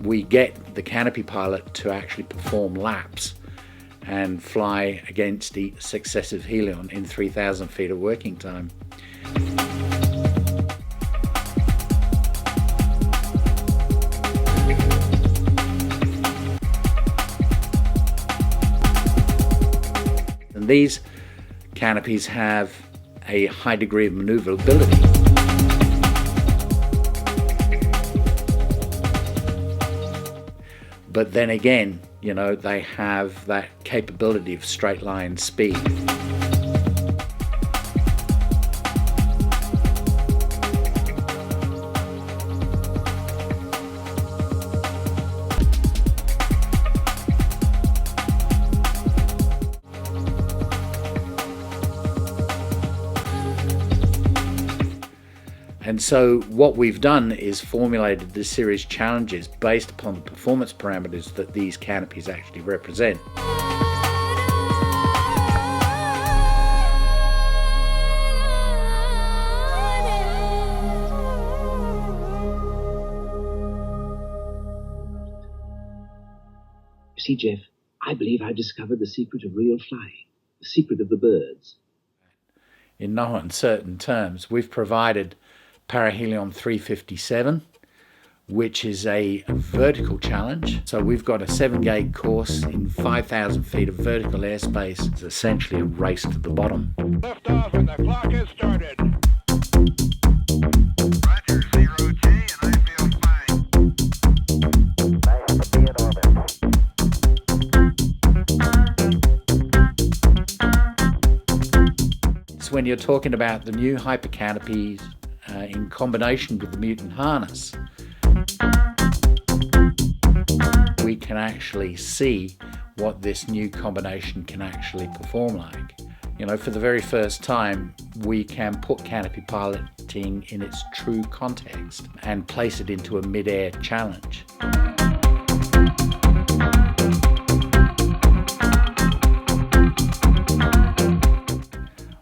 Speaker 1: We get the canopy pilot to actually perform laps and fly against each successive helion in 3,000 feet of working time. And these canopies have a high degree of maneuverability. But then again, you know, they have that capability of straight line speed. And so what we've done is formulated this series of challenges based upon the performance parameters that these canopies actually represent.
Speaker 2: You see, Jeff, I believe I discovered the secret of real flying, the secret of the birds.
Speaker 1: In no uncertain terms, we've provided Parahelion 357, which is a vertical challenge. So we've got a 7-gate course in 5,000 feet of vertical airspace. It's essentially a race to the bottom.
Speaker 7: Lift off and the clock has started.
Speaker 8: Roger, 0G, and I feel fine. Thanks for being orbit.
Speaker 1: So when you're talking about the new hyper-canopies in combination with the mutant harness, we can actually see what this new combination can actually perform like. You know, for the very first time, we can put canopy piloting in its true context and place it into a mid-air challenge.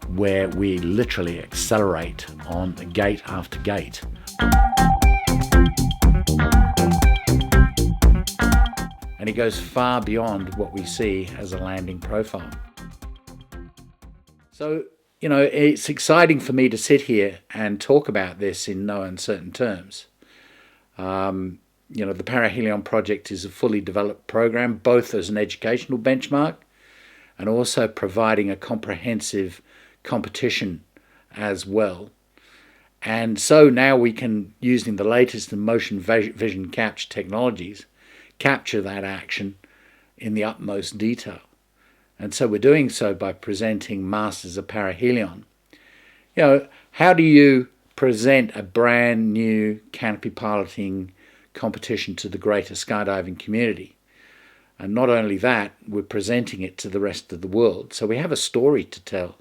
Speaker 1: Where we literally accelerate on gate after gate. And it goes far beyond what we see as a landing profile. So, you know, it's exciting for me to sit here and talk about this in no uncertain terms. You know, the Parahelion Project is a fully developed program, both as an educational benchmark and also providing a comprehensive competition as well. And so now we can, using the latest in motion vision capture technologies, capture that action in the utmost detail. And so we're doing so by presenting Masters of Parahelion. You know, how do you present a brand new canopy piloting competition to the greater skydiving community? And not only that, we're presenting it to the rest of the world. So we have a story to tell.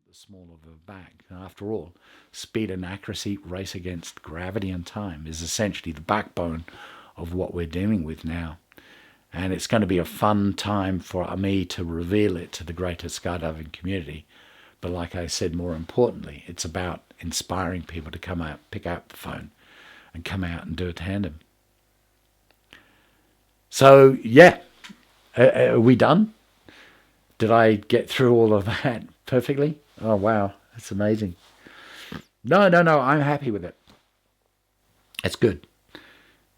Speaker 1: The small of a back. After all, speed and accuracy, race against gravity and time, is essentially the backbone of what we're dealing with now. And it's going to be a fun time for me to reveal it to the greater skydiving community. But like I said, more importantly, it's about inspiring people to come out, pick up the phone, and come out and do a tandem. So, yeah, are we done? Did I get through all of that perfectly? Oh, wow, that's amazing. No, I'm happy with it. It's good.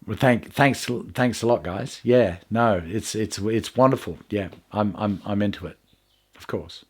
Speaker 1: Well, thanks a lot, guys. Yeah, no, it's wonderful. Yeah, I'm into it, of course.